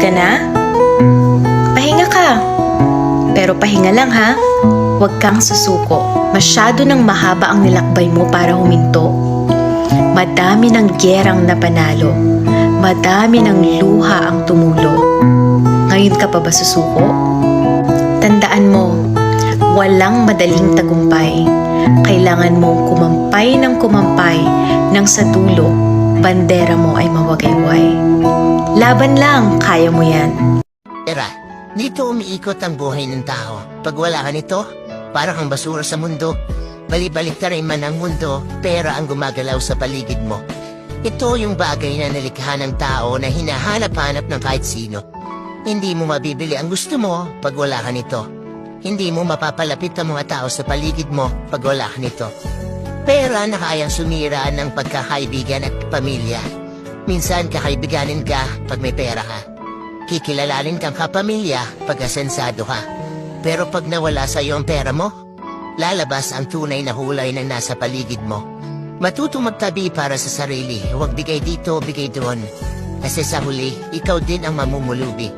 ka na? Pahinga ka. Pero pahinga lang ha. Huwag kang susuko. Masyado nang mahaba ang nilakbay mo para huminto. Madami ng gyerang napanalo. Madami ng luha ang tumulo. Ngayon ka pa ba susuko? Tandaan mo, walang madaling tagumpay. Kailangan mong kumampay ng kumampay nang sa dulo, bandera mo ay mawagayway. Laban lang, kaya mo yan. Era, dito umiikot ang buhay ng tao. Pag wala ka nito, parang kang basura sa mundo. Balibalik na rin man ang mundo, pera ang gumagalaw sa paligid mo. Ito yung bagay na nalikha ng tao na hinahanap-hanap ng kahit sino. Hindi mo mabibili ang gusto mo pag wala ka nito. Hindi mo mapapalapit ang mga tao sa paligid mo pag wala ka nito. Pera na kayang sumira ng pagkakaibigan at pamilya. Minsan kakaibiganin ka pag may pera ka. Kikilalanin kang kapamilya pag asensado ka. Pero pag nawala sa iyo ang pera mo, lalabas ang tunay na hulay na nasa paligid mo. Matuto magtabi para sa sarili, huwag bigay dito, bigay doon. Kasi sa huli, ikaw din ang mamumulubi.